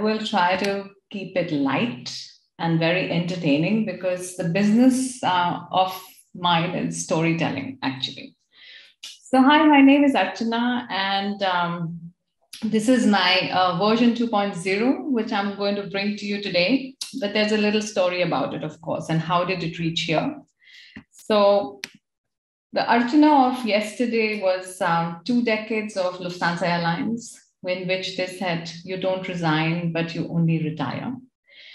will try to keep it light and very entertaining because the business of mine is storytelling, actually. So, hi, my name is Archana, and this is my version 2.0, which I'm going to bring to you today. But there's a little story about it, of course, and how did it reach here? So, the Archana of yesterday was 2 decades of Lufthansa Airlines, in which they said, you don't resign, but you only retire.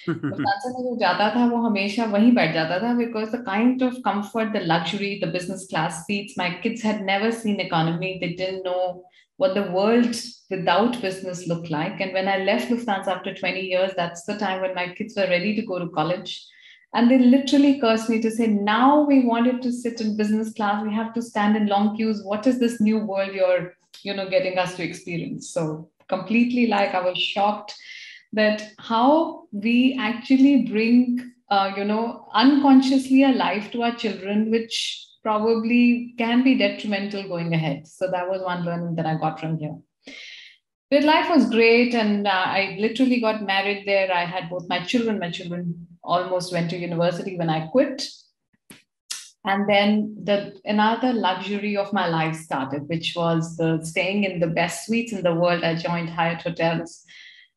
Lufthansa में जो जाता था वो हमेशा वहीं बैठ जाता था because the kind of comfort, the luxury, the business class seats, my kids had never seen economy. They didn't know what the world without business looked like. And when I left Lufthansa after 20 years, that's the time when my kids were ready to go to college. And they literally cursed me to say, now we wanted to sit in business class. We have to stand in long queues. What is this new world you're, getting us to experience? So completely I was shocked that how we actually bring, unconsciously a life to our children, which probably can be detrimental going ahead. So that was one learning that I got from here. But life was great, and I literally got married there. I had both my children. My children almost went to university when I quit. And then another luxury of my life started, which was the staying in the best suites in the world. I joined Hyatt Hotels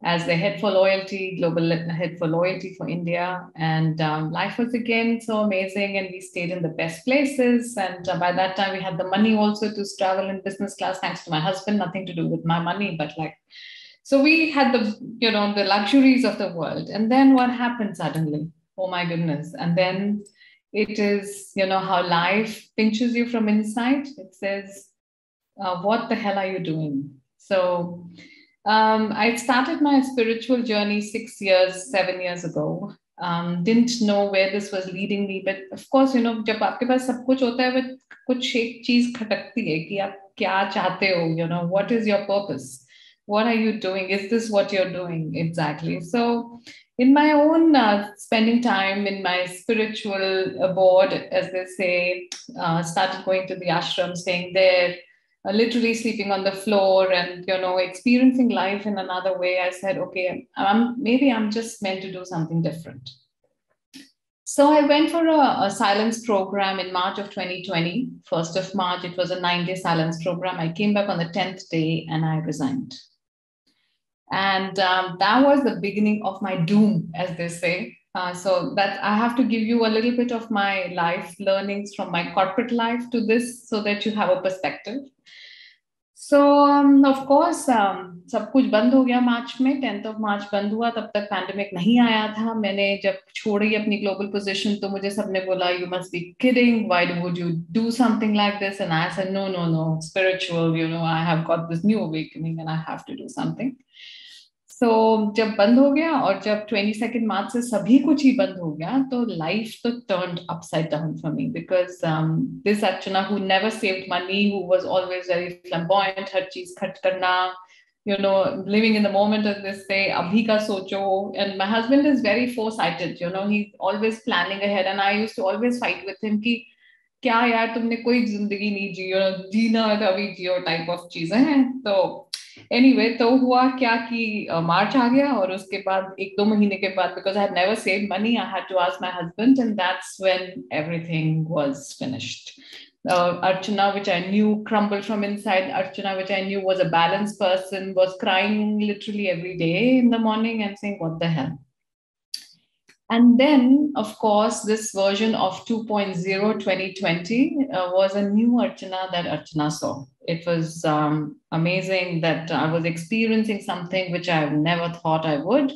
as the head for loyalty, global head for loyalty for India. And life was again so amazing. And we stayed in the best places. And by that time, we had the money also to travel in business class, thanks to my husband, nothing to do with my money, but so we had the luxuries of the world. And then what happened suddenly? Oh my goodness. And then it is, how life pinches you from inside. It says, what the hell are you doing? So I started my spiritual journey 7 years ago. Didn't know where this was leading me, but of course, जब आपके पास सब कुछ होता है, but कुछ एक चीज खटकती है कि आप क्या चाहते हो, what is your purpose? What are you doing? Is this what you're doing? Exactly. So in my own spending time in my spiritual abode, as they say, started going to the ashram, staying there, literally sleeping on the floor and, experiencing life in another way. I said, okay, maybe I'm just meant to do something different. So I went for a silence program in March of 2020, 1st of March. It was a 9-day silence program. I came back on the 10th day and I resigned. And that was the beginning of my doom, as they say. So that I have to give you a little bit of my life learnings from my corporate life to this so that you have a perspective. So, of course, सब कुछ बंद हो गया मार्च में, 10th of March बंद हुआ, तब तक पैंडेमिक नहीं आया था. मैंने जब छोड़ी अपनी ग्लोबल पोजीशन तो मुझे सबने बोला, you must be kidding, why would you do something like this? And I said, no, spiritual, I have got this new awakening and I have to do something. So जब बंद हो गया और जब 22nd March से सभी कुछ ही बंद हो गया तो life तो turned upside down for me because this Archana who never saved money, who was always very flamboyant, हर चीज खर्च करना, living in the moment, as they say, abhi ka socho. And my husband is very foresighted, he's always planning ahead, and I used to always fight with him कि क्या यार तुमने कोई जिंदगी नहीं जी, जीना है तो अभी जियो टाइप ऑफ चीजें हैं. तो anyway, तो हुआ क्या कि मार्च आ गया और उसके बाद 1-2 महीने के बाद, because I had never saved money, I had to ask my husband, and that's when everything was finished. Archana, which I knew crumbled from inside, Archana, which I knew was a balanced person, was crying literally every day in the morning and saying, what the hell? And then, of course, this version of 2.0 2020 was a new Archana that Archana saw. It was amazing that I was experiencing something which I never thought I would.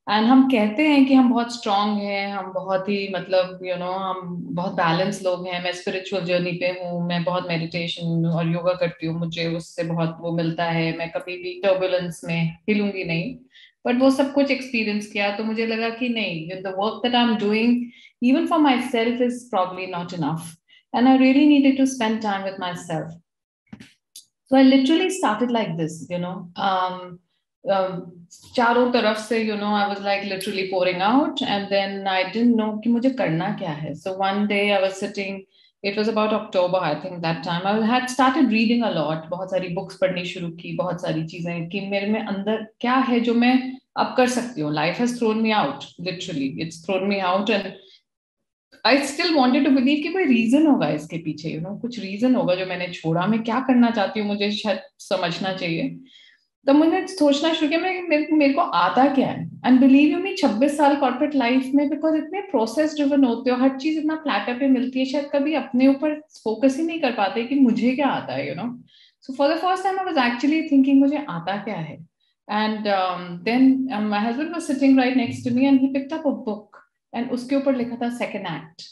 And हम कहते हैं कि हम बहुत strong हैं, हम बहुत ही हम बहुत balanced लोग हैं. मैं spiritual journey पे हूँ, मैं बहुत meditation और yoga करती हूँ, मुझे उससे बहुत वो मिलता है, मैं कभी भी turbulence में हिलूंगी नहीं. But वो सब कुछ experience किया तो मुझे लगा कि नहीं, the work that I'm doing, even for myself, is probably not enough. And I really needed to spend time with myself. So I literally started like this, चारों तरफ से, I was literally pouring out, and then I didn't know कि मुझे करना क्या है. So one day I was sitting, it was about October, I think that time. I had started reading a lot, बहुत सारी books पढ़नी शुरू की, बहुत सारी चीजें कि मेरे में अंदर क्या है जो मैं अब कर सकती हूँ. Life has thrown me out, literally. It's thrown me out, and I still wanted to believe कि कोई reason होगा इसके पीछे, कुछ reason होगा जो मैंने छोड़ा. मैं क्या करना चाहती हूँ, मुझे शायद समझना चाहिए. तब मैंने सोचना शुरू किया मेरे को आता क्या है. एंड बिलीव यू मी, 26 साल कॉर्पोरेट लाइफ में, बिकॉज इतने प्रोसेस ड्रिवन होते हो, हर चीज इतना प्लेटर पे मिलती है, शायद कभी अपने ऊपर फोकस ही नहीं कर पाते कि मुझे क्या आता है. So for the first time I was actually thinking मुझे आता क्या है. And then my husband was sitting right next to me and he picked up a book, and उसके ऊपर लिखा था second act.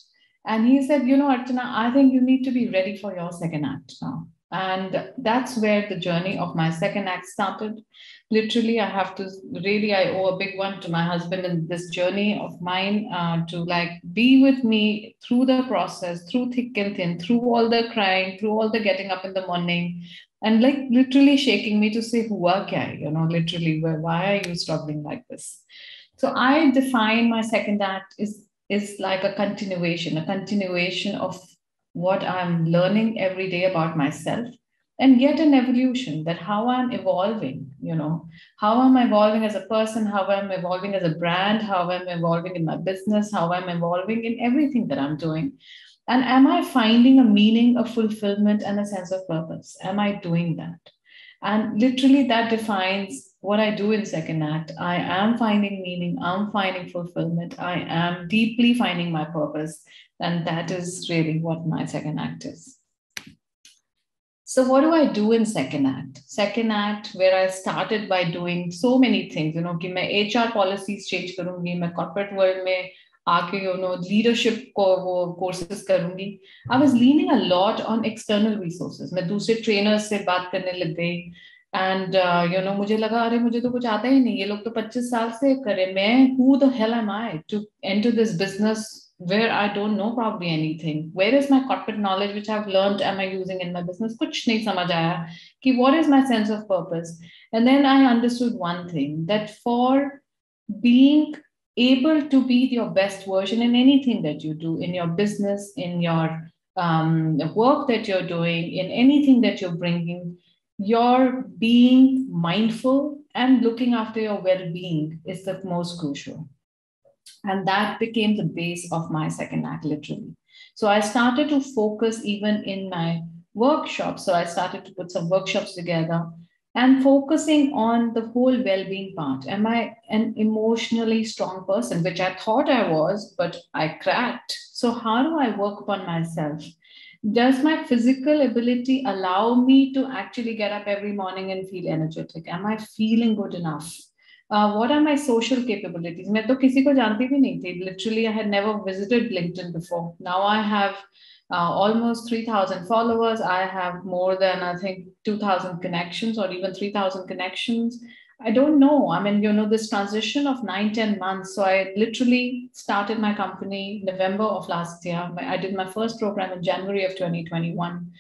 And he said, Archana, I think you need to be ready for your second act now. And that's where the journey of my second act started. Literally, I owe a big one to my husband in this journey of mine, to like be with me through the process, through thick and thin, through all the crying, through all the getting up in the morning, and like literally shaking me to say, hua kya hai? Literally, why are you struggling like this? So I define my second act is like a continuation of what I'm learning every day about myself, and yet an evolution, that how I'm evolving, how I'm evolving as a person, how I'm evolving as a brand, how I'm evolving in my business, how I'm evolving in everything that I'm doing. And am I finding a meaning, a fulfillment, and a sense of purpose? Am I doing that? And literally that defines what I do in second act. I am finding meaning, I'm finding fulfillment, I am deeply finding my purpose. And that is really what my second act is. So what do I do in second act? Second act, where I started by doing so many things, कि मैं HR policies change करूँगी, मैं corporate world में आके leadership को वो courses करूँगी. I was leaning a lot on external resources. मैं दूसरे trainers से बात करने लग गई. And मुझे लगा अरे मुझे तो कुछ आता ही नहीं, ये लोग तो 25 साल से करे, मैं who the hell am I to enter this business where I don't know probably anything? Where is my corporate knowledge which I've learned am I using in my business? कुछ नहीं समझ आया कि what is my sense of purpose? And then I understood one thing, that for being able to be your best version in anything that you do, in your business, in your work that you're doing, in anything that you're bringing, your being mindful and looking after your well-being is the most crucial. And that became the base of my second act, literally. So I started to focus even in my workshops. So I started to put some workshops together and focusing on the whole well-being part. Am I an emotionally strong person, which I thought I was, but I cracked. So how do I work upon myself? Does my physical ability allow me to actually get up every morning and feel energetic? Am I feeling good enough? What are my social capabilities? मैं तो किसी को जानती भी नहीं थी. Literally, I had never visited LinkedIn before. Now I have almost 3,000 followers. I have more than, I think, 2,000 connections or even 3,000 connections. I don't know. I mean, this transition of 9-10 months. So I literally started my company November of last year. I did my first program in January of 2021.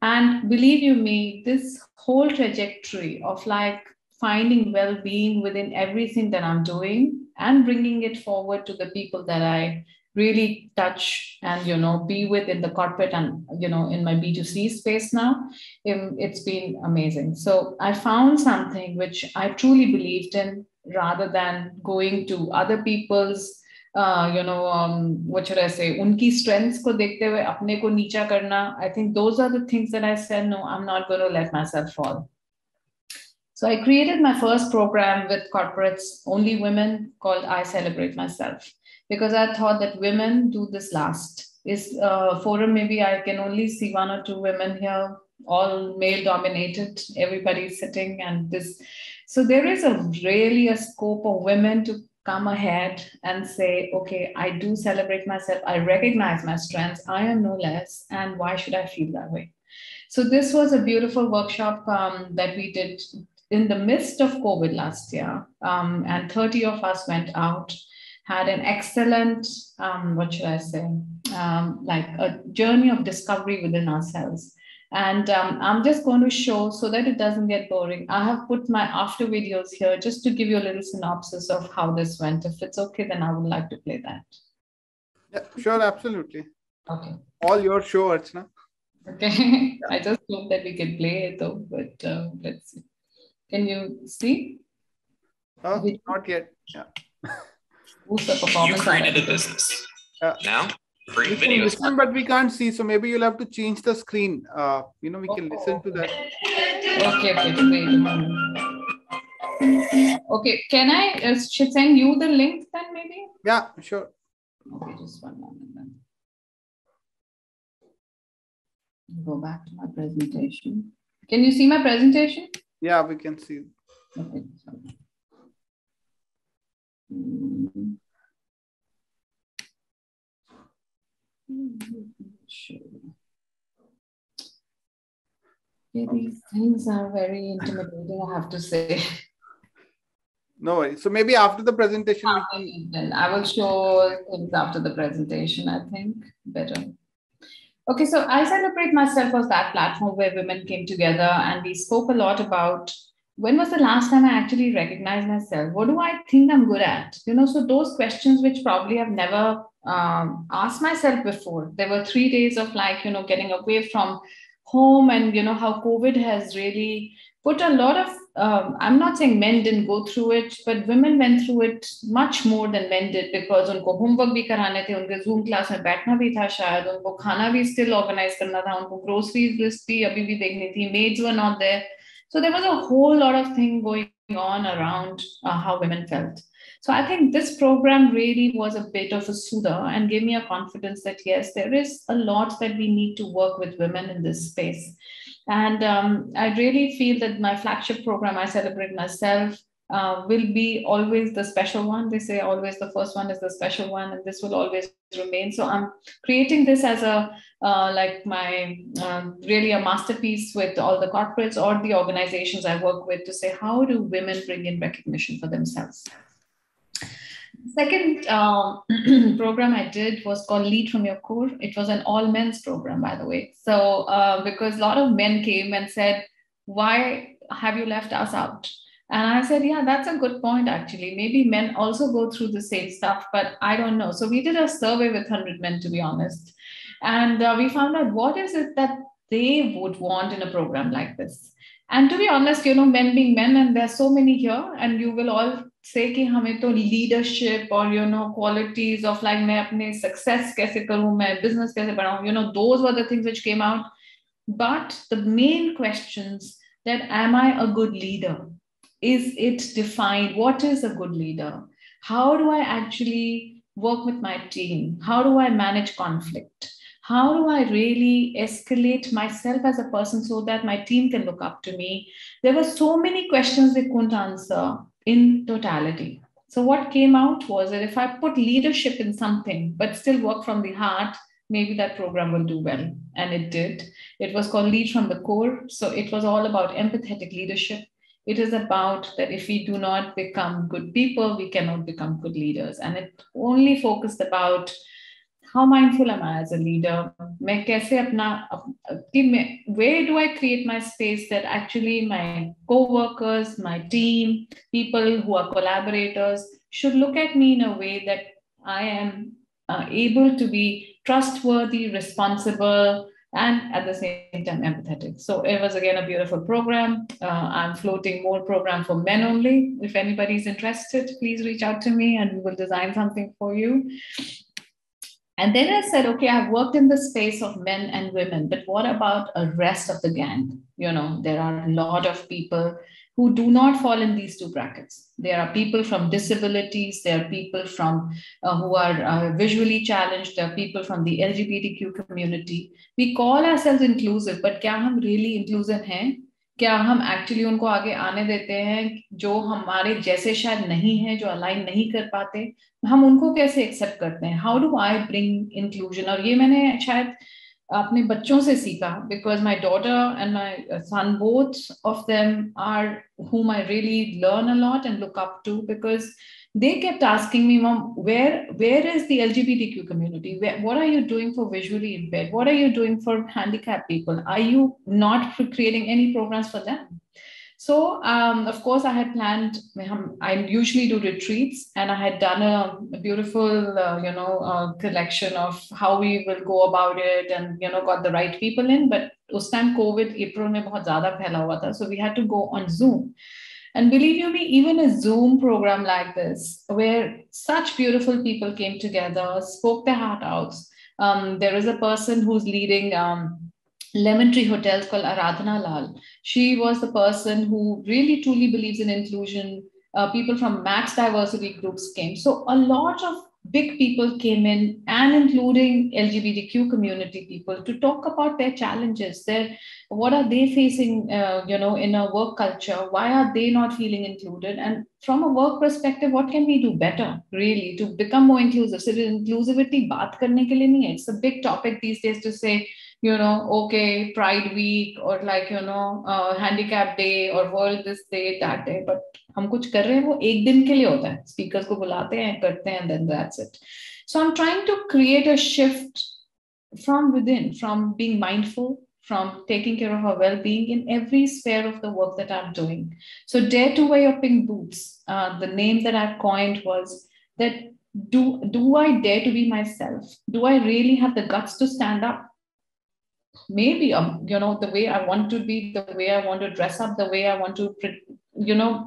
And believe you me, this whole trajectory of like finding well-being within everything that I'm doing and bringing it forward to the people that I really touch and be with in the corporate and in my B2C space now, it's been amazing. So I found something which I truly believed in, rather than going to other people's what should I say, unki strengths ko dekhte hue apne ko neecha karna. I think those are the things that I said, no, I'm not going to let myself fall. So I created my first program with corporates, only women, called I Celebrate Myself, because I thought that women do this last. Is forum, maybe I can only see 1 or 2 women here, all male dominated, everybody's sitting and this. So there is really a scope of women to come ahead and say, okay, I do celebrate myself. I recognize my strengths. I am no less. And why should I feel that way? So this was a beautiful workshop that we did in the midst of COVID last year. And 30 of us went out, had an excellent, what should I say, like a journey of discovery within ourselves. And I'm just going to show, so that it doesn't get boring, I have put my after videos here just to give you a little synopsis of how this went. If it's okay, then I would like to play that. Yeah, sure, absolutely. Okay. All your show, Archana. Okay. I just hope that we can play it though, but let's see. Can you see? Oh, not yet. Yeah. Who's the performance? You created a business. Now, create We can videos. listen, but we can't see. So maybe you'll have to change the screen. We can listen to that. Okay, wait a moment. Okay, can I send you the link then maybe? Yeah, sure. Okay, just one moment then. Go back to my presentation. Can you see my presentation? Yeah, we can see. Okay, sorry. Yeah, these things are very intimidating, I have to say. No worries. So maybe after the presentation, we can. Then I will show things after the presentation, I think better. Okay, so I celebrate myself as that platform where women came together and we spoke a lot about when was the last time I actually recognized myself? What do I think I'm good at? So those questions which probably I've never asked myself before. There were 3 days of getting away from home and, how COVID has really put a lot of, I'm not saying men didn't go through it, but women went through it much more than men did because उनको homework भी कराने थे, उनके Zoom class में बैठना भी था शायद, उनको खाना भी still organize करना था, उनको groceries list भी अभी भी देखनी थी, maids were not there. So there was a whole lot of thing going on around how women felt. So I think this program really was a bit of a soother and gave me a confidence that yes, there is a lot that we need to work with women in this space. And I really feel that my flagship program, I Celebrate Myself, will be always the special one. They say always the first one is the special one, and this will always remain. So I'm creating this as a really a masterpiece with all the corporates or the organizations I work with to say how do women bring in recognition for themselves. Second program I did was called Lead from Your Core. It was an all men's program, by the way. So because a lot of men came and said, why have you left us out? And I said, yeah, that's a good point, actually. Maybe men also go through the same stuff, but I don't know. So we did a survey with 100 men, to be honest. And we found out what is it that they would want in a program like this. And to be honest, men being men, and there's so many here, and you will all say कि हमें तो leadership or qualities of like मैं अपने success कैसे करूँ, मैं business कैसे बढ़ाऊँ, those were the things which came out. But the main questions that am I a good leader? Is it defined? What is a good leader? How do I actually work with my team? How do I manage conflict? How do I really escalate myself as a person so that my team can look up to me? There were so many questions they couldn't answer in totality. So what came out was that if I put leadership in something, but still work from the heart, maybe that program will do well. And it did. It was called Lead from the Core. So it was all about empathetic leadership. It is about that if we do not become good people, we cannot become good leaders. And it only focused about how mindful am I as a leader? Where do I create my space that actually my co-workers, my team, people who are collaborators should look at me in a way that I am able to be trustworthy, responsible, and at the same time empathetic. So it was again a beautiful program. I'm floating more program for men only. If anybody's interested, please reach out to me and we will design something for you. And then I said, okay, I've worked in the space of men and women, but what about the rest of the gang? There are a lot of people who do not fall in these two brackets. There are people from disabilities. There are people from who are visually challenged. There are people from the LGBTQ community. We call ourselves inclusive, but क्या हम really inclusive हैं? क्या हम actually उनको आगे आने देते हैं जो हमारे जैसे शायद नहीं है, जो अलाइन नहीं कर पाते, हम उनको कैसे एक्सेप्ट करते हैं? How do I bring inclusion? और ये मैंने शायद अपने बच्चों से सीखा because my daughter and my son both of them are whom I really learn a lot and look up to because they kept asking me, Mom, where is the LGBTQ community? What are you doing for visually impaired? What are you doing for handicapped people? Are you not creating any programs for them? So, of course, I had planned, I usually do retreats and I had done a beautiful, collection of how we will go about it and, got the right people in. But उस time COVID, April में बहुत ज़्यादा फैला हुआ था. So we had to go on Zoom. And believe you me, even a Zoom program like this, where such beautiful people came together, spoke their heart out. There is a person who's leading Lemon Tree Hotels called Aradhana Lal. She was the person who really truly believes in inclusion. People from max diversity groups came. So a lot of big people came in, and including LGBTQ community people, to talk about their challenges, what are they facing, in a work culture? Why are they not feeling included? And from a work perspective, what can we do better, really, to become more inclusive? So inclusivity, baat karne ke liye nahi hai. It's a big topic these days to say, okay, Pride Week, or Handicap Day, or World this day, that day. But हम कुछ कर रहे हैं, वो एक दिन के लिए होता है. Speakers को बुलाते हैं, करते हैं, and then that's it. So I'm trying to create a shift from within, from being mindful, from taking care of our well-being in every sphere of the work that I'm doing. So dare to wear your pink boots. The name that I've coined was that, do I dare to be myself? Do I really have the guts to stand up? Maybe, the way I want to be, the way I want to dress up, the way I want to,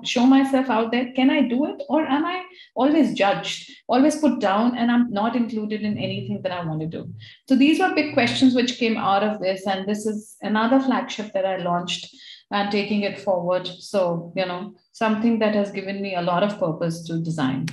show myself out there. Can I do it? Or am I always judged, always put down, and I'm not included in anything that I want to do? So these were big questions which came out of this. And this is another flagship that I launched and taking it forward. So, something that has given me a lot of purpose to design.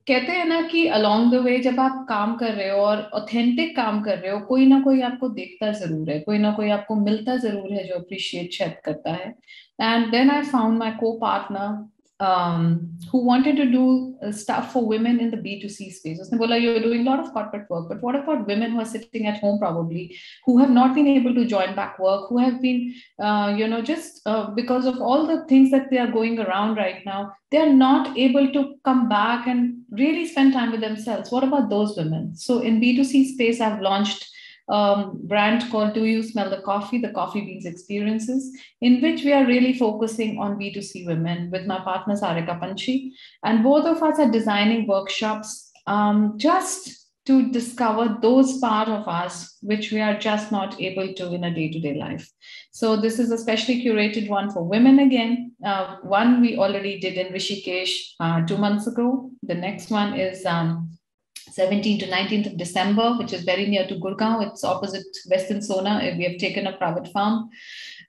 कहते हैं ना कि along the way जब आप काम कर रहे हो और ऑथेंटिक काम कर रहे हो, कोई ना कोई आपको देखता जरूर है, कोई ना कोई आपको मिलता जरूर है जो अप्रिशिएट शायद करता है. And then I found my co-partner who wanted to do stuff for women in the B2C space. उसने बोला, you're doing a lot of corporate work, but what about women who are sitting at home probably, who have not been able to join back work, who have been, just because of all the things that they are going around right now, they are not able to come back and really spend time with themselves. What about those women? So in B2C space, I've launched brand called Do You Smell the Coffee? The Coffee Beans Experiences, in which we are really focusing on B2C women with my partner Sarika Panchi. And both of us are designing workshops just to discover those parts of us which we are just not able to in a day-to-day life. So this is a specially curated one for women again. One we already did in Rishikesh 2 months ago. The next one is 17th to 19th of December, which is very near to Gurgaon. It's opposite Western Sona. We have taken a private farm.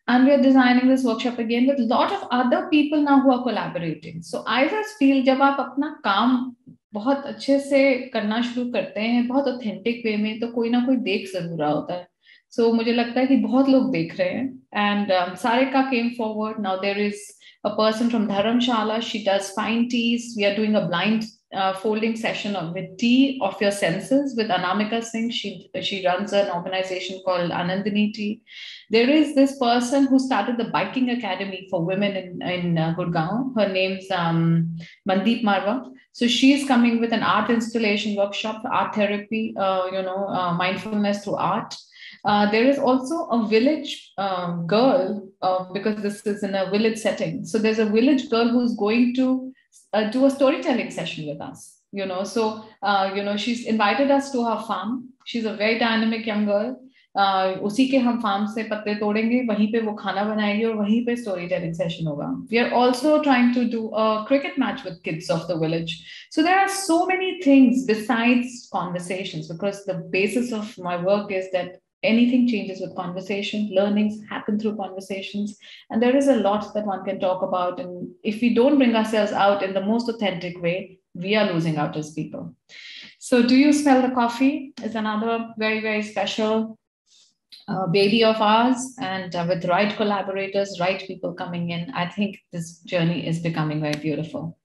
And we are designing this workshop again with a lot of other people now who are collaborating. So I just feel जब आप अपना काम बहुत अच्छे से करना शुरू करते हैं, बहुत authentic way में, तो कोई ना कोई देख जरूर रहा होता है. So मुझे लगता है कि बहुत लोग देख रहे हैं. And Sarika came forward. Now there is a person from Dharamshala. She does fine teas. We are doing a blind folding session with tea of your senses with Anamika Singh. She runs an organization called Anandini Tea. There is this person who started the biking academy for women in Gurgaon. Her name's Mandeep Marwa. So she's coming with an art installation workshop, art therapy, mindfulness through art. There is also a village girl, because this is in a village setting. So there's a village girl who's going to do a storytelling session with us, So, she's invited us to her farm. She's a very dynamic young girl. उसी के हम farm से पत्ते तोड़ेंगे, वहीं पे वो खाना बनाएगी और वहीं पे storytelling session होगा. We are also trying to do a cricket match with kids of the village. So there are so many things besides conversations, because the basis of my work is that anything changes with conversation. Learnings happen through conversations. And there is a lot that one can talk about. And if we don't bring ourselves out in the most authentic way, we are losing out as people. So Do You Smell the Coffee is another very, very special baby of ours. And with right collaborators, right people coming in, I think this journey is becoming very beautiful.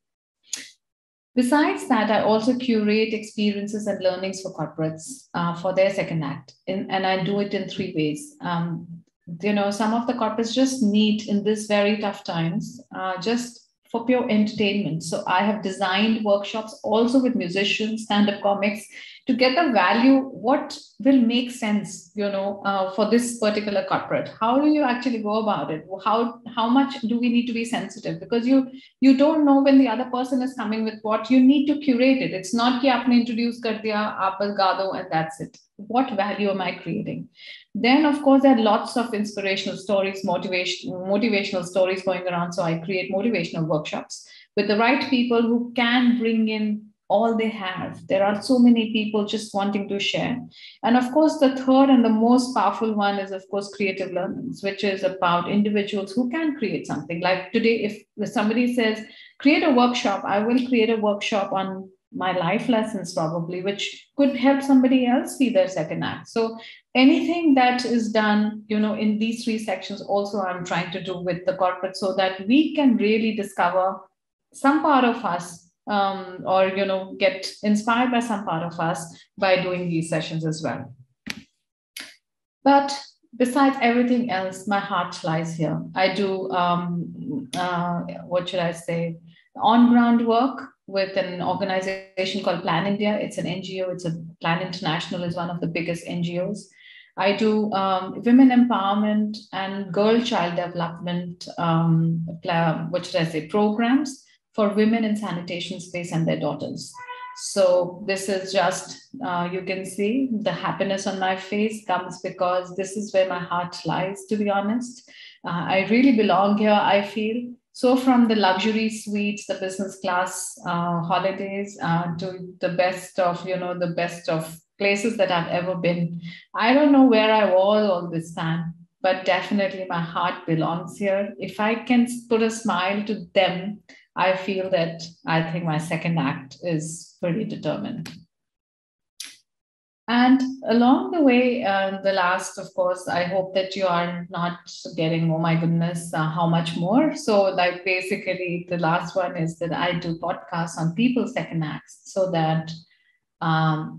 Besides that, I also curate experiences and learnings for corporates for their second act. And I do it in 3 ways. Some of the corporates just need, in these very tough times, just for pure entertainment. So I have designed workshops also with musicians, stand-up comics, to get the value, what will make sense, for this particular corporate. How do you actually go about it? How much do we need to be sensitive? Because you don't know when the other person is coming with what. You need to curate it. It's not कि आपने introduce कर दिया, आप बस गा दो, and that's it. what value am I creating? Then, of course, there are lots of inspirational stories, motivational stories going around. So I create motivational workshops with the right people who can bring in all they have. There are so many people just wanting to share. And of course, the third and the most powerful one is, of course, creative learnings, which is about individuals who can create something. Like today, if somebody says, create a workshop, I will create a workshop on my life lessons probably, which could help somebody else see their second act. So anything that is done, in these three sections, also I'm trying to do with the corporate so that we can really discover some part of us, or get inspired by some part of us by doing these sessions as well. But besides everything else, my heart lies here. I do, what should I say, on-ground work with an organization called Plan India. It's an NGO. Plan International is one of the biggest NGOs. I do women empowerment and girl child development, programs for women in sanitation space and their daughters. So this is just, you can see the happiness on my face comes because this is where my heart lies, to be honest. I really belong here, I feel. So from the luxury suites, the business class holidays, to the best of places that I've ever been. I don't know where I was all this time, but definitely my heart belongs here. If I can put a smile to them, I feel that I think my second act is pretty determined. And along the way, the last, of course, I hope that you are not getting, oh my goodness, how much more. So like basically the last one is that I do podcasts on people's second acts so that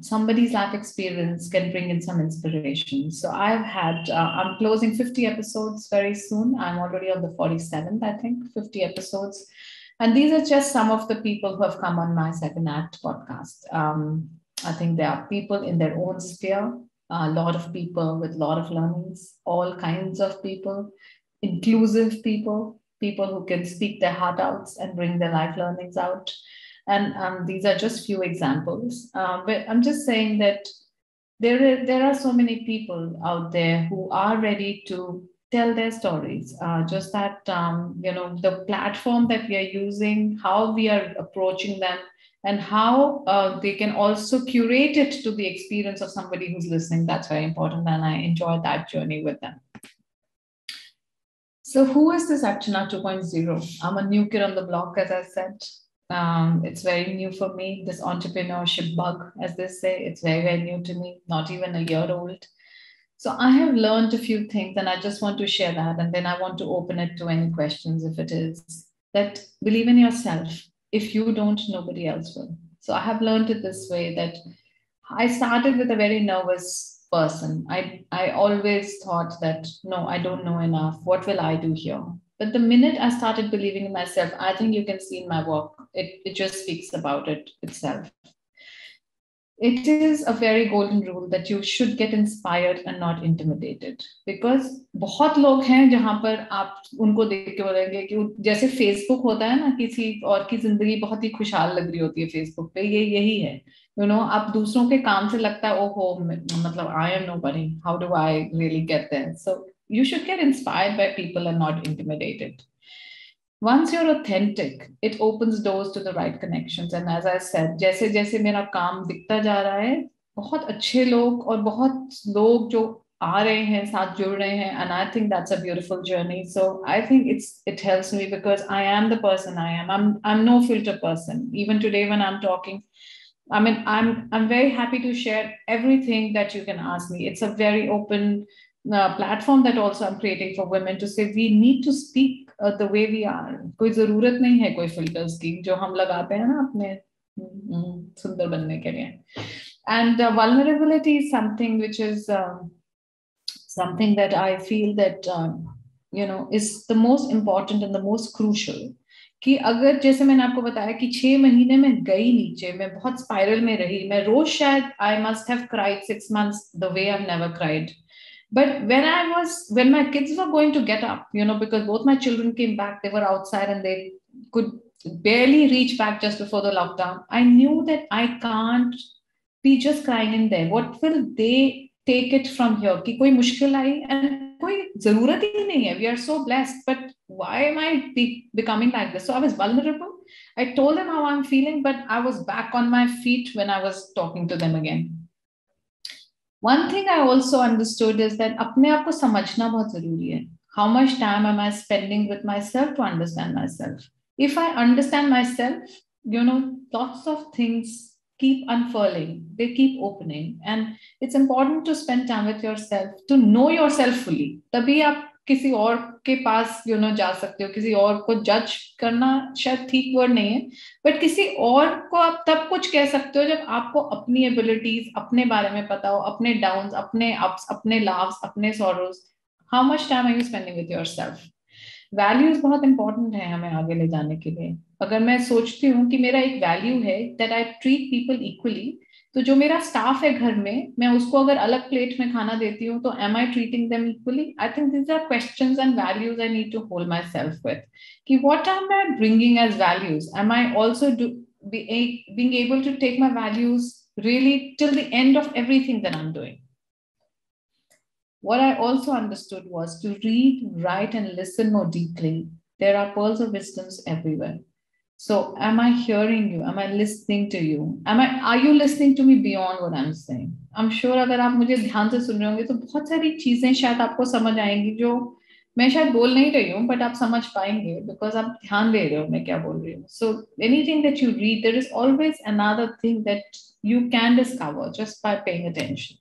somebody's life experience can bring in some inspiration. So I'm closing 50 episodes very soon. I'm already on the 47th, I think, 50 episodes. And these are just some of the people who have come on my second act podcast. I think there are people in their own sphere, a lot of people with a lot of learnings, all kinds of people, inclusive people who can speak their heart out and bring their life learnings out. And these are just few examples. But I'm just saying that there are so many people out there who are ready to tell their stories. Just that, the platform that we are using, how we are approaching them, and how they can also curate it to the experience of somebody who's listening. That's very important. And I enjoy that journey with them. So who is this Archana 2.0? I'm a new kid on the block, as I said. It's very new for me, this entrepreneurship bug, as they say. It's very, very new to me, not even a year old. So I have learned a few things and I just want to share that. And then I want to open it to any questions if it is. That believe in yourself. If you don't, nobody else will. So I have learned it this way that I started with a very nervous person. I always thought that, no, I don't know enough. What will I do here? But the minute I started believing in myself, I think you can see in my work, it just speaks about it itself. It is a very golden rule that you should get inspired and not intimidated. Because बहुत लोग हैं जहाँ पर आप उनको देख के बोलेंगे कि जैसे फेसबुक होता है ना, किसी और की जिंदगी बहुत ही खुशहाल लग रही होती है फेसबुक पे, ये यही है. आप दूसरों के काम से लगता है ओहो, मतलब I am nobody, how do I really get there? So you should get inspired by people and not intimidated. Once you're authentic, it opens doors to the right connections. And as I said, जैसे जैसे मेरा काम दिखता जा रहा है, बहुत अच्छे लोग और बहुत लोग जो आ रहे हैं, साथ जुड़ रहे हैं, and I think that's a beautiful journey. So I think it helps me because I am the person I am. I'm no filter person. Even today when I'm talking, I mean, I'm very happy to share everything that you can ask me. It's a very open platform that also I'm creating for women to say we need to speak the way we are. कोई जरूरत नहीं है कोई filters की जो हम लगाते हैं ना अपने सुंदर बनने के लिए. And vulnerability is something which is something that I feel that is the most important and the most crucial. कि अगर जैसे मैंने आपको बताया कि 6 महीने में गई नीचे, मैं बहुत स्पाइरल में रही, मैं रोज शायद I must have cried 6 months the way I've never cried. But when my kids were going to get up, because both my children came back, they were outside and they could barely reach back just before the lockdown. I knew that I can't be just crying in there. What will they take it from here? कि कोई मुश्किल आई and कोई ज़रूरत ही नहीं है. We are so blessed, but why am I becoming like this? So I was vulnerable. I told them how I'm feeling, but I was back on my feet when I was talking to them again. One thing I also understood is that अपने आप को समझना बहुत ज़रूरी है. How much time am I spending with myself to understand myself? If I understand myself, lots of things keep unfurling, they keep opening, and it's important to spend time with yourself, to know yourself fully. तभी आप किसी और के पास जा सकते हो. किसी और को जज करना शायद ठीक वर्ड नहीं है, बट किसी और को आप तब कुछ कह सकते हो जब आपको अपनी एबिलिटीज, अपने बारे में पता हो, अपने डाउन्स, अपने अप्स, अपने लाव्स, अपने sorrows. How much time are you spending with yourself? Values बहुत इंपॉर्टेंट है हमें आगे ले जाने के लिए. अगर मैं सोचती हूँ कि मेरा एक वैल्यू है that I treat people equally, तो जो मेरा स्टाफ है घर में, मैं उसको अगर अलग प्लेट में खाना देती हूँ, तो am I treating them equally? I think these are questions and values I need to hold my self with. कि what am I bringing as values? Am I also being able to take my values really till the end of everything that I'm doing? What I also understood was to read, write, and listen more deeply. There are pearls of wisdoms everywhere. So am I hearing you? Am I listening to you? Are you listening to me beyond what I'm saying? I'm sure अगर आप मुझे ध्यान से सुन रहे होंगे तो बहुत सारी चीजें शायद आपको समझ आएंगी जो मैं शायद बोल नहीं रही हूँ, बट आप समझ पाएंगे बिकॉज आप ध्यान दे रहे हो मैं क्या बोल रही हूँ. So anything that you read, there is always another thing that you can discover just by paying attention.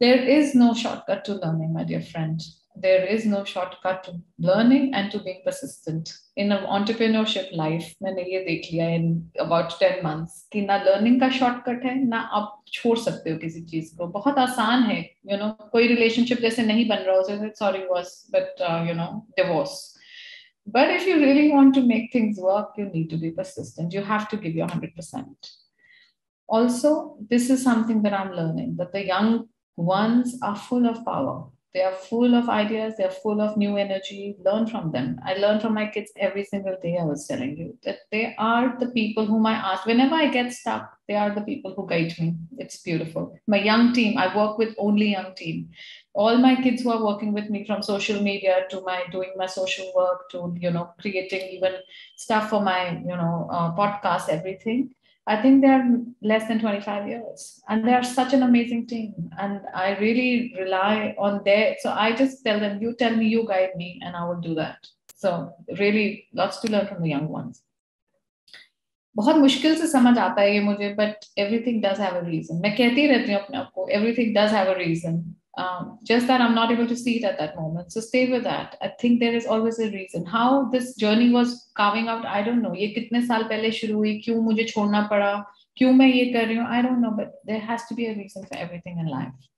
There is no shortcut to learning, my dear friend. There is no shortcut to learning and to being persistent. In an entrepreneurship life, मैंने ये देख लिया in about 10 months कि ना learning का shortcut है, ना आप छोड़ सकते हो किसी चीज को. बहुत आसान है, कोई relationship जैसे नहीं बन रहा हो, sorry was, but divorce. But if you really want to make things work, you need to be persistent. You have to give your 100%. Also, this is something that I'm learning, that the young ones are full of power. They are full of ideas. They are full of new energy. Learn from them. I learn from my kids every single day. I was telling you that they are the people whom I ask. Whenever I get stuck, they are the people who guide me. It's beautiful. My young team, I work with only young team. All my kids who are working with me, from social media to my doing my social work to, creating even stuff for my, podcast, everything. I think they are less than 25 years and they are such an amazing team. And I really rely on their, so I just tell them, you tell me, you guide me, and I will do that. So really lots to learn from the young ones. बहुत मुश्किल से समझ आता है ये मुझे, but everything does have a reason. मैं कहती रहती हूँ अपने आप को, everything does have a reason. Just that I'm not able to see it at that moment. So stay with that. I think there is always a reason. How this journey was carving out, I don't know. ये कितने साल पहले शुरू हुई, क्यों मुझे छोड़ना पड़ा, क्यों मैं ये कर रही हूँ, I don't know. But there has to be a reason for everything in life.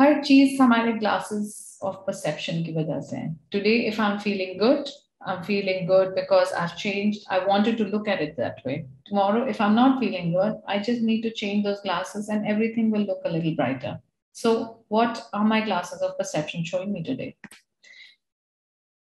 हर चीज हमारे glasses of perception की वजह से है. Today, if I'm feeling good, I'm feeling good because I've changed. I wanted to look at it that way. Tomorrow, if I'm not feeling good, I just need to change those glasses and everything will look a little brighter. So what are my glasses of perception showing me today?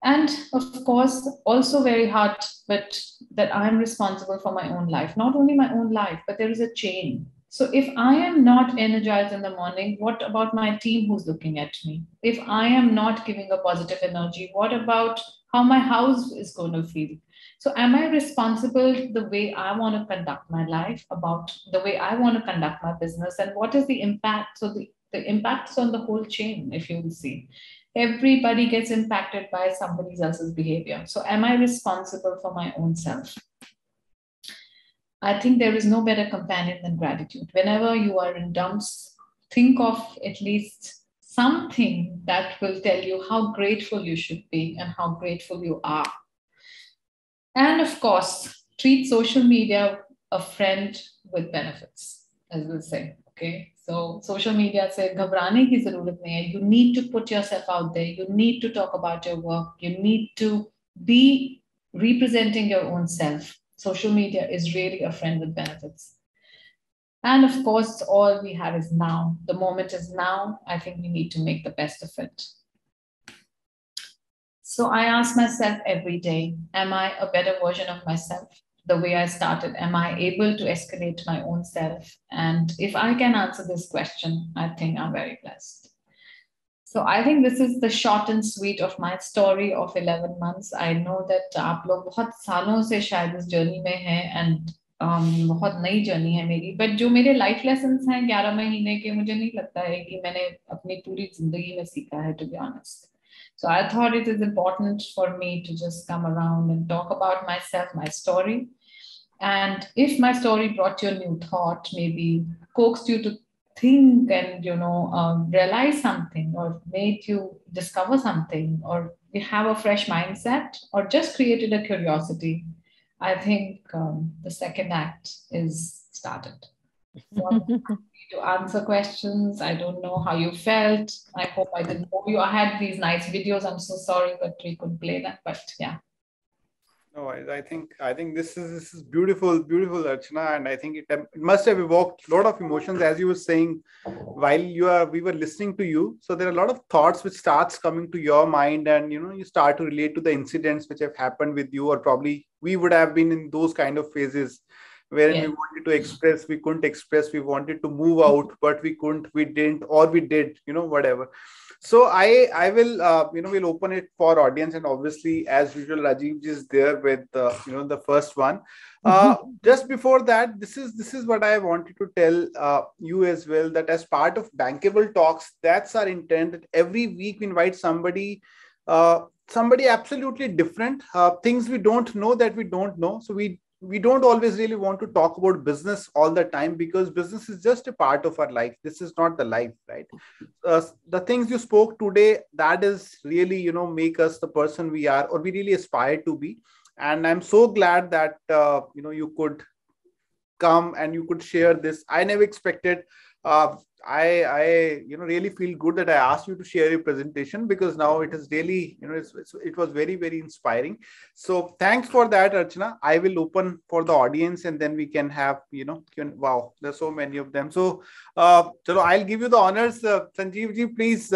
And of course, also very hard, but that I'm responsible for my own life. Not only my own life, but there is a chain. So if I am not energized in the morning, what about my team who's looking at me? If I am not giving a positive energy, what about how my house is going to feel? So am I responsible the way I want to conduct my life, about the way I want to conduct my business, and what is the impact? So the impact is on the whole chain, if you will see. Everybody gets impacted by somebody else's behavior. So am I responsible for my own self? I think there is no better companion than gratitude. Whenever you are in dumps, think of at least something that will tell you how grateful you should be and how grateful you are. And of course, treat social media a friend with benefits, as we'll say, okay? So social media से घबराने की ज़रूरत नहीं है. You need to put yourself out there. You need to talk about your work. You need to be representing your own self. Social media is really a friend with benefits. And of course, all we have is now. The moment is now. I think we need to make the best of it. So I ask myself every day, am I a better version of myself? the way I started? Am I able to escalate my own self? And if I can answer this question, I think I'm very blessed. So I think this is the short and sweet of my story of 11 months. I know that आप लोग बहुत सालों से शायद इस journey में हैं and बहुत नई जर्नी है मेरी, but जो मेरे लाइफ लेसन्स हैं 11 महीने के, मुझे नहीं लगता है कि मैंने अपनी पूरी जिंदगी में सीखा है, to be honest. So I thought it is important for me to just come around and talk about myself, my story. And if my story brought you a new thought, maybe coaxed you to think and realize something, or made you discover something, or you have a fresh mindset, or just created a curiosity, I think the second act is started. So I'm happy to answer questions. I don't know how you felt. I hope I didn't bore you. I had these nice videos. I'm so sorry that we couldn't play them, but yeah. No, I think this is beautiful, beautiful, Archana, and I think it must have evoked a lot of emotions, as you were saying while we were listening to you. So there are a lot of thoughts which starts coming to your mind, and you start to relate to the incidents which have happened with you, or probably we would have been in those kind of phases wherein we wanted to express, we couldn't express, we wanted to move out, but we couldn't, we didn't, or we did, whatever. So I will, we'll open it for audience, and obviously, as usual, Rajiv is there with, the first one. Just before that, this is what I wanted to tell you as well, that as part of BANCable Talks, that's our intent, that every week we invite somebody absolutely different, things we don't know that we don't know. So we don't always really want to talk about business all the time, because business is just a part of our life. This is not the life, right? The things you spoke today, that is really, make us the person we are, or we really aspire to be. And I'm so glad that, you could come and you could share this. I never expected. I really feel good that I asked you to share your presentation, because now it is really, it was very, very inspiring. So thanks for that, Archana. I will open for the audience, and then we can have, wow, there's so many of them. So I'll give you the honors. Sanjeev ji, please,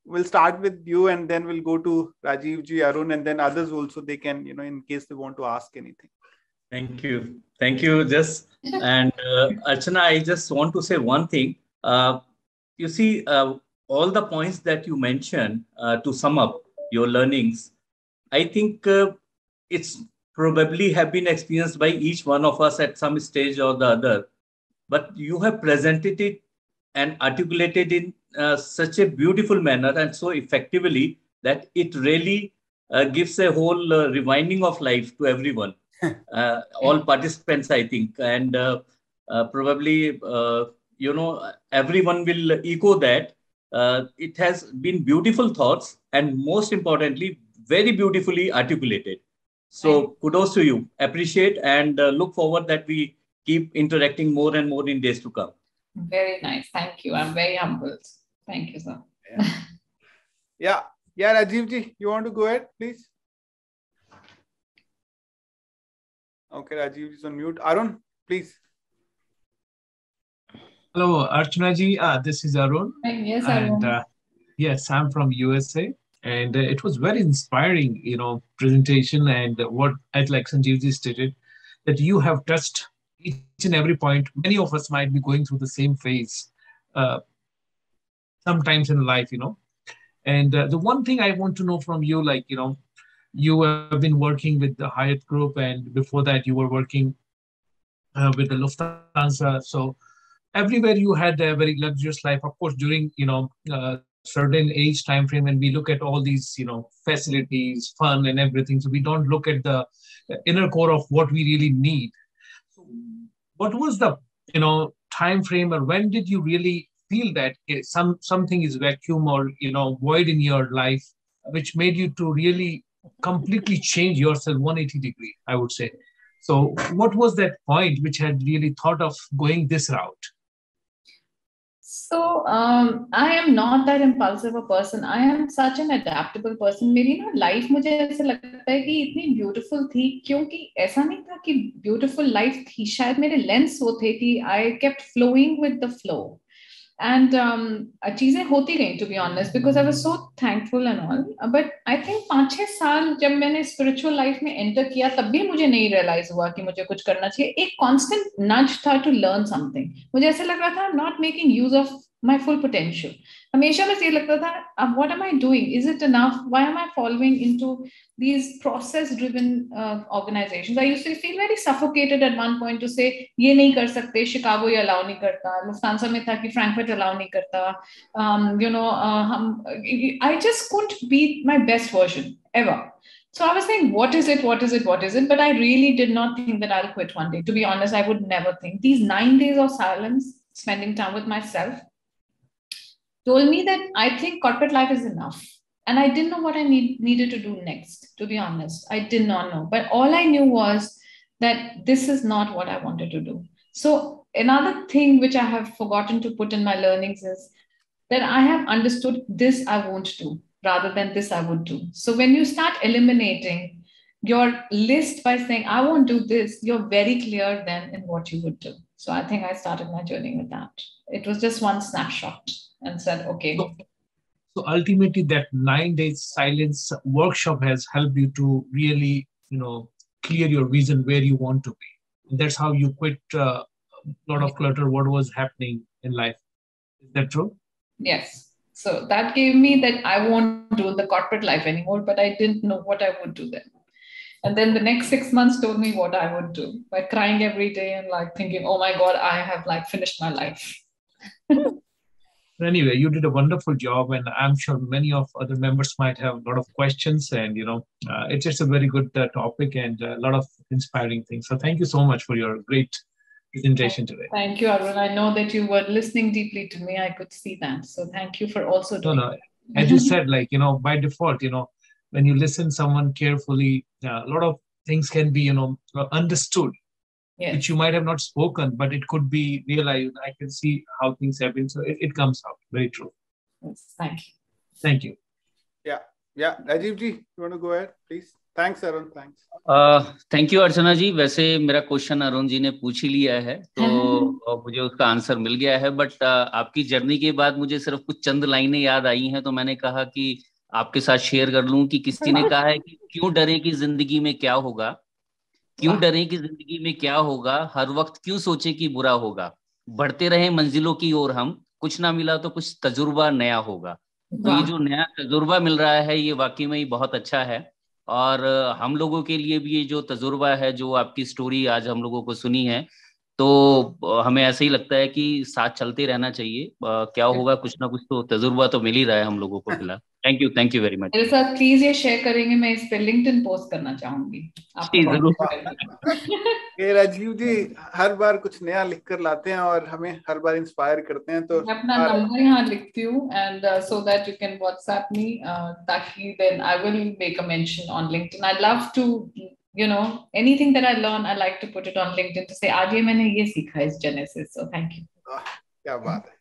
we'll start with you, and then we'll go to Rajiv ji, Arun, and then others also. They can, in case they want to ask anything. Thank you. Thank you, Jess. And Archana, I just want to say one thing. You see, all the points that you mentioned, to sum up your learnings, I think it's probably have been experienced by each one of us at some stage or the other. But you have presented it and articulated in such a beautiful manner and so effectively that it really gives a whole rewinding of life to everyone. All participants, I think, and probably, everyone will echo that. It has been beautiful thoughts, and most importantly, very beautifully articulated. So kudos to you. Appreciate and look forward that we keep interacting more and more in days to come. Very nice. Thank you. I'm very humbled. Thank you, sir. Yeah. Rajiv ji, you want to go ahead, please? Okay, Rajiv is on mute. Arun, please. Hello, Archana ji. This is Arun. Yes, Arun. And yes, I'm from USA. And it was very inspiring, presentation. And what, as like Sanjeev ji stated, that you have touched each and every point. Many of us might be going through the same phase sometimes in life, And the one thing I want to know from you, you have been working with the Hyatt Group, and before that you were working with the Lufthansa. So everywhere you had a very luxurious life. Of course, during certain age time frame, and we look at all these facilities, fun, and everything. So we don't look at the inner core of what we really need. So what was the time frame, or when did you really feel that something is vacuum or void in your life, which made you to really completely change yourself 180 degree, I would say. So what was that point which had really thought of going this route? So I am not that impulsive a person. I am such an adaptable person. मेरी ना life मुझे ऐसा लगता है कि इतनी beautiful थी, क्योंकि ऐसा नहीं था कि beautiful life थी. शायद मेरे lens वो थे कि I kept flowing with the flow. And चीजें होती गई, to be honest, because I was so thankful and all. But I think 5-6 साल जब मैंने spiritual life में enter किया, तब भी मुझे नहीं realize हुआ कि मुझे कुछ करना चाहिए. एक constant nudge था to learn something. मुझे ऐसा लग रहा था I'm not making use of my full potential. हमेशा बस ये लगता था, what am I doing? Is it enough? Why am I following into these process-driven organizations? I used to feel very suffocated at one point to say, ये नहीं कर सकते, Chicago ये अलाउ नहीं करता, लुफ्तांसा में था कि फ्रैंकफर्ट अलाउ नहीं करता, I just couldn't be my best version ever. So I was saying, what is it? What is it? What is it? But I really did not think that I'll quit one day. To be honest, I would never think. These 9 days of silence, spending time with myself, told me that I think corporate life is enough. And I didn't know what I needed to do next, to be honest. I did not know. But all I knew was that this is not what I wanted to do. So another thing which I have forgotten to put in my learnings is that I have understood this I won't do rather than this I would do. So when you start eliminating your list by saying, I won't do this, you're very clear then in what you would do. So I think I started my journey with that. It was just one snapshot and said, okay. So ultimately that 9 days silence workshop has helped you to really, clear your vision where you want to be. And that's how you quit a lot of clutter, what was happening in life. Is that true? Yes. So that gave me that I won't do the corporate life anymore, but I didn't know what I would do then. And then the next 6 months told me what I would do by crying every day and like thinking, oh my God, I have like finished my life. Anyway, you did a wonderful job, and I'm sure many of other members might have a lot of questions. And it's just a very good topic and a lot of inspiring things. So thank you so much for your great presentation today. Thank you, Arun. I know that you were listening deeply to me. I could see that. So thank you for also doing that. As you said, by default, when you listen someone carefully, a lot of things can be, understood. Yes. Which you might have not spoken, but it could be realized. I can see how things have been. So it comes out. Very true. Yes, thank you. Thank you. Yeah. Rajiv ji, you want to go ahead, please? Thanks, Arun. Thanks. Thank you, Archana ji. वैसे मेरा question Arun ji ने पूछ ही लिया है, तो मुझे उसका answer मिल गया है. बट आपकी जर्नी के बाद मुझे सिर्फ कुछ चंद लाइनें याद आई हैं, तो मैंने कहा कि आपके साथ शेयर कर लूं कि किसी ने कहा है कि क्यों डरे कि जिंदगी में क्या होगा, क्यों डरे कि जिंदगी में क्या होगा, हर वक्त क्यों सोचे कि बुरा होगा, बढ़ते रहे मंजिलों की ओर हम, कुछ ना मिला तो कुछ तजुर्बा नया होगा. तो ये जो नया तजुर्बा मिल रहा है ये वाकई में ही बहुत अच्छा है. और हम लोगों के लिए भी ये जो तजुर्बा है, जो आपकी स्टोरी आज हम लोगों को सुनी है, तो हमें ऐसे ही लगता है कि साथ चलते रहना चाहिए. क्या होगा, कुछ ना कुछ तो तजुर्बा तो मिल ही रहा है हम लोगों को फिलहाल. Thank you very much. मेरे साथ प्लीज ये शेयर करेंगे, मैं इस पे लिंक्डइन पोस्ट करना चाहूंगी. ये राजीव जी हर बार कुछ नया लिख कर लाते हैं और हमें हर बार इंस्पायर करते हैं. तो मैं अपना नंबर यहाँ लिखती हूँ and so that you can WhatsApp me, ताकि then I will make a mention on LinkedIn. I love to anything that I learn, I like to put it on LinkedIn to say आज ये मैंने ये सीखा इस journey से. So thank you. क्या बात है.